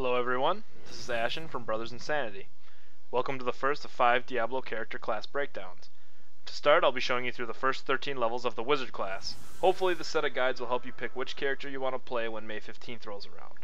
Hello everyone, this is Ashen from Brothers Insanity. Welcome to the first of 5 Diablo Character Class Breakdowns. To start, I'll be showing you through the first 13 levels of the Wizard class. Hopefully this set of guides will help you pick which character you want to play when May 15th rolls around.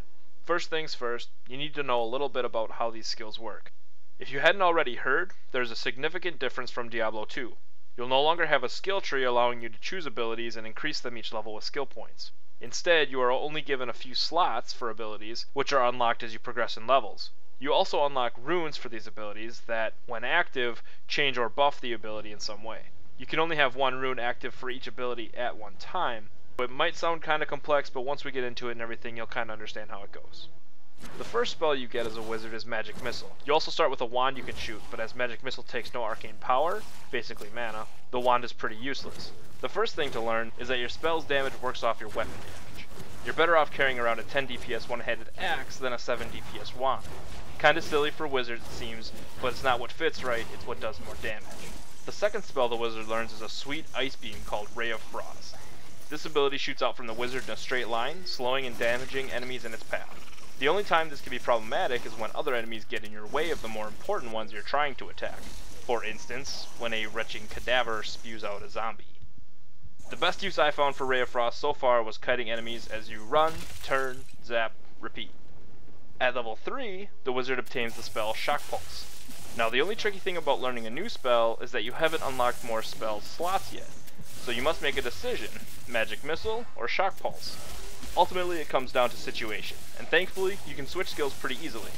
First things first, you need to know a little bit about how these skills work. If you hadn't already heard, there's a significant difference from Diablo 2. You'll no longer have a skill tree allowing you to choose abilities and increase them each level with skill points. Instead, you are only given a few slots for abilities, which are unlocked as you progress in levels. You also unlock runes for these abilities that, when active, change or buff the ability in some way. You can only have one rune active for each ability at one time. It might sound kinda complex, but once we get into it and everything, you'll kinda understand how it goes. The first spell you get as a wizard is Magic Missile. You also start with a wand you can shoot, but as Magic Missile takes no arcane power, basically mana, the wand is pretty useless. The first thing to learn is that your spell's damage works off your weapon damage. You're better off carrying around a 10 DPS one-handed axe than a 7 DPS wand. Kinda silly for wizards it seems, but it's not what fits right, it's what does more damage. The second spell the wizard learns is a sweet ice beam called Ray of Frost. This ability shoots out from the wizard in a straight line, slowing and damaging enemies in its path. The only time this can be problematic is when other enemies get in your way of the more important ones you're trying to attack. For instance, when a retching cadaver spews out a zombie. The best use I found for Ray of Frost so far was kiting enemies as you run, turn, zap, repeat. At level 3, the wizard obtains the spell Shock Pulse. Now the only tricky thing about learning a new spell is that you haven't unlocked more spell slots yet. So you must make a decision, Magic Missile or Shock Pulse. Ultimately it comes down to situation, and thankfully you can switch skills pretty easily.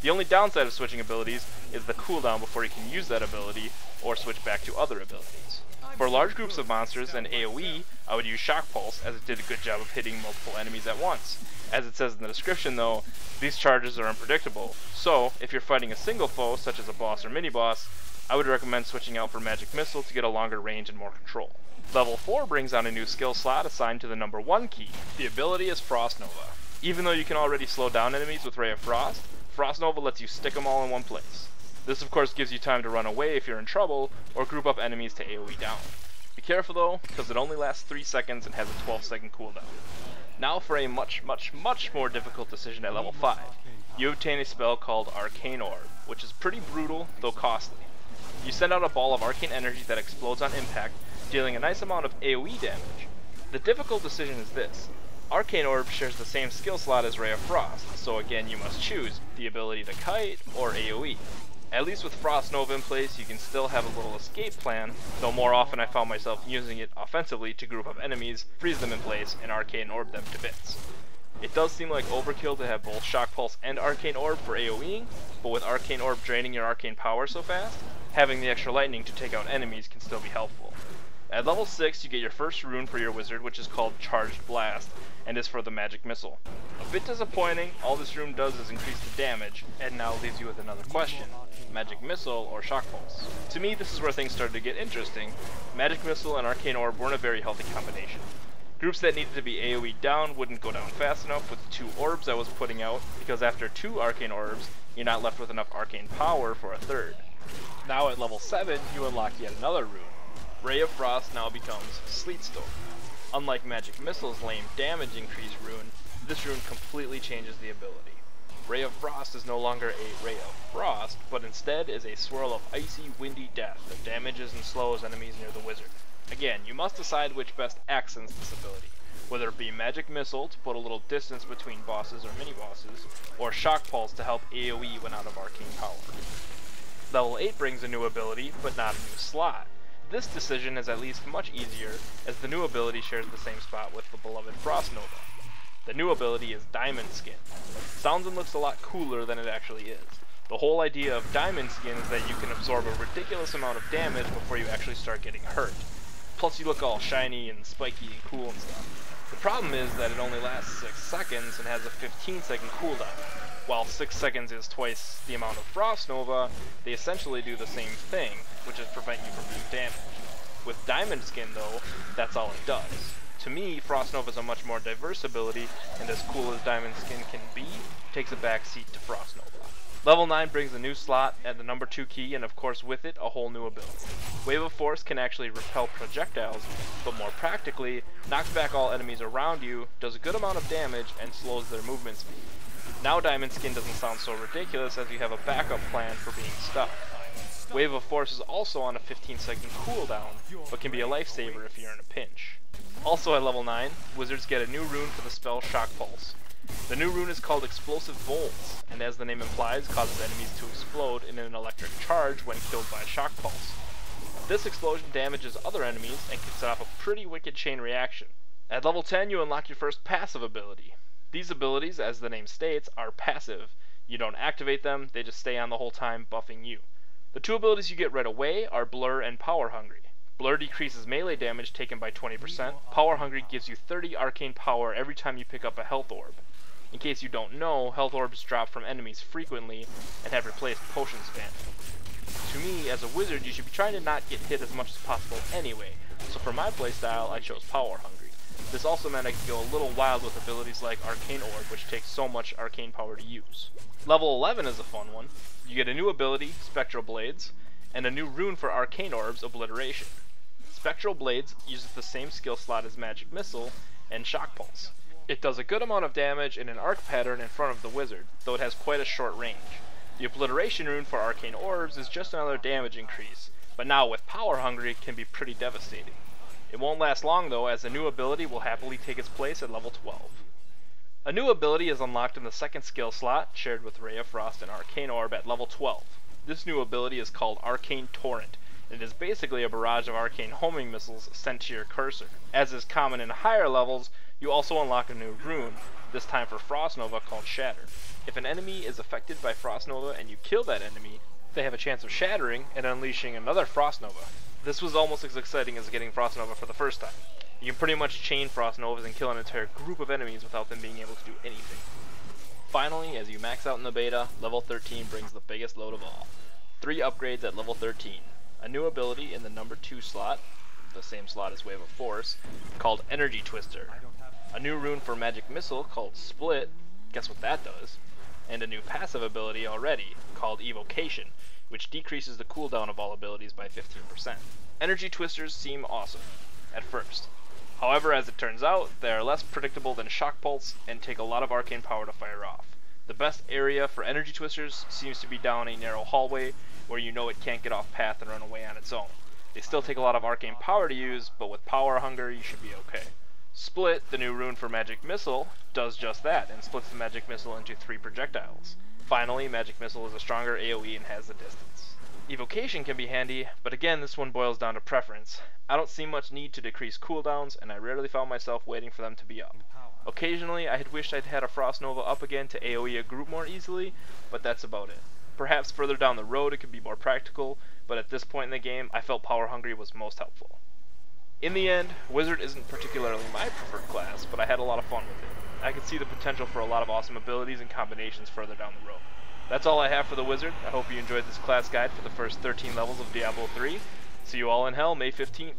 The only downside of switching abilities is the cooldown before you can use that ability or switch back to other abilities. For large groups of monsters and AoE, I would use Shock Pulse as it did a good job of hitting multiple enemies at once. As it says in the description though, these charges are unpredictable, so if you're fighting a single foe such as a boss or mini-boss, I would recommend switching out for Magic Missile to get a longer range and more control. Level 4 brings on a new skill slot assigned to the number 1 key. The ability is Frost Nova. Even though you can already slow down enemies with Ray of Frost, Frost Nova lets you stick them all in one place. This of course gives you time to run away if you're in trouble, or group up enemies to AoE down. Be careful though, because it only lasts 3 seconds and has a 12-second cooldown. Now for a much more difficult decision at level 5. You obtain a spell called Arcane Orb, which is pretty brutal, though costly. You send out a ball of arcane energy that explodes on impact, dealing a nice amount of AoE damage. The difficult decision is this. Arcane Orb shares the same skill slot as Ray of Frost, so again you must choose the ability to kite or AoE. At least with Frost Nova in place, you can still have a little escape plan, though more often I found myself using it offensively to group up enemies, freeze them in place, and Arcane Orb them to bits. It does seem like overkill to have both Shock Pulse and Arcane Orb for AoEing, but with Arcane Orb draining your arcane power so fast, having the extra lightning to take out enemies can still be helpful. At level 6, you get your first rune for your wizard, which is called Charged Blast, and is for the Magic Missile. A bit disappointing, all this rune does is increase the damage, and now leaves you with another question. Magic Missile or Shock Pulse? To me, this is where things started to get interesting. Magic Missile and Arcane Orb weren't a very healthy combination. Groups that needed to be AoE down wouldn't go down fast enough with the 2 orbs I was putting out, because after 2 Arcane Orbs, you're not left with enough arcane power for a third. Now at level 7, you unlock yet another rune. Ray of Frost now becomes Sleet Storm. Unlike Magic Missile's lame damage increase rune, this rune completely changes the ability. Ray of Frost is no longer a Ray of Frost, but instead is a swirl of icy, windy death that damages and slows enemies near the wizard. Again, you must decide which best accents this ability, whether it be Magic Missile to put a little distance between bosses or mini-bosses, or Shock Pulse to help AoE when out of arcane power. Level 8 brings a new ability, but not a new slot. This decision is at least much easier, as the new ability shares the same spot with the beloved Frost Nova. The new ability is Diamond Skin. Sounds and looks a lot cooler than it actually is. The whole idea of Diamond Skin is that you can absorb a ridiculous amount of damage before you actually start getting hurt. Plus you look all shiny and spiky and cool and stuff. The problem is that it only lasts 6 seconds and has a 15-second cooldown. While 6 seconds is twice the amount of Frost Nova, they essentially do the same thing, which is prevent you from being damaged. With Diamond Skin though, that's all it does. To me, Frost Nova is a much more diverse ability, and as cool as Diamond Skin can be, takes a back seat to Frost Nova. Level 9 brings a new slot at the number 2 key, and of course with it, a whole new ability. Wave of Force can actually repel projectiles, but more practically, knocks back all enemies around you, does a good amount of damage, and slows their movement speed. Now Diamond Skin doesn't sound so ridiculous as you have a backup plan for being stuck. Wave of Force is also on a 15-second cooldown, but can be a lifesaver if you're in a pinch. Also at level 9, wizards get a new rune for the spell Shock Pulse. The new rune is called Explosive Volts, and as the name implies, causes enemies to explode in an electric charge when killed by a Shock Pulse. This explosion damages other enemies and can set off a pretty wicked chain reaction. At level 10, you unlock your first passive ability. These abilities, as the name states, are passive. You don't activate them, they just stay on the whole time, buffing you. The two abilities you get right away are Blur and Power Hungry. Blur decreases melee damage taken by 20%. Power Hungry gives you 30 arcane power every time you pick up a health orb. In case you don't know, health orbs drop from enemies frequently and have replaced potion spam. To me, as a wizard, you should be trying to not get hit as much as possible anyway, so for my playstyle, I chose Power Hungry. This also meant I could go a little wild with abilities like Arcane Orb, which takes so much arcane power to use. Level 11 is a fun one. You get a new ability, Spectral Blades, and a new rune for Arcane Orbs, Obliteration. Spectral Blades uses the same skill slot as Magic Missile and Shock Pulse. It does a good amount of damage in an arc pattern in front of the wizard, though it has quite a short range. The Obliteration rune for Arcane Orbs is just another damage increase, but now with Power Hungry it can be pretty devastating. It won't last long though, as a new ability will happily take its place at level 12. A new ability is unlocked in the second skill slot, shared with Ray of Frost and Arcane Orb at level 12. This new ability is called Arcane Torrent, and it is basically a barrage of arcane homing missiles sent to your cursor. As is common in higher levels, you also unlock a new rune, this time for Frost Nova, called Shatter. If an enemy is affected by Frost Nova and you kill that enemy, they have a chance of shattering and unleashing another Frost Nova. This was almost as exciting as getting Frost Nova for the first time. You can pretty much chain Frost Novas and kill an entire group of enemies without them being able to do anything. Finally, as you max out in the beta, level 13 brings the biggest load of all. 3 upgrades at level 13. A new ability in the number 2 slot, the same slot as Wave of Force, called Energy Twister. A new rune for Magic Missile called Split, guess what that does? And a new passive ability already, called Evocation, which decreases the cooldown of all abilities by 15%. Energy Twisters seem awesome, at first. However, as it turns out, they are less predictable than Shock Pulse and take a lot of arcane power to fire off. The best area for Energy Twisters seems to be down a narrow hallway where you know it can't get off path and run away on its own. They still take a lot of arcane power to use, but with Power Hunger you should be okay. Split, the new rune for Magic Missile, does just that and splits the Magic Missile into 3 projectiles. Finally, Magic Missile is a stronger AoE and has the distance. Evocation can be handy, but again this one boils down to preference. I don't see much need to decrease cooldowns, and I rarely found myself waiting for them to be up. Occasionally I had wished I'd had a Frost Nova up again to AoE a group more easily, but that's about it. Perhaps further down the road it could be more practical, but at this point in the game I felt Power Hungry was most helpful. In the end, Wizard isn't particularly my preferred class, but I had a lot of fun with it. I could see the potential for a lot of awesome abilities and combinations further down the road. That's all I have for the Wizard. I hope you enjoyed this class guide for the first 13 levels of Diablo 3. See you all in Hell May 15th.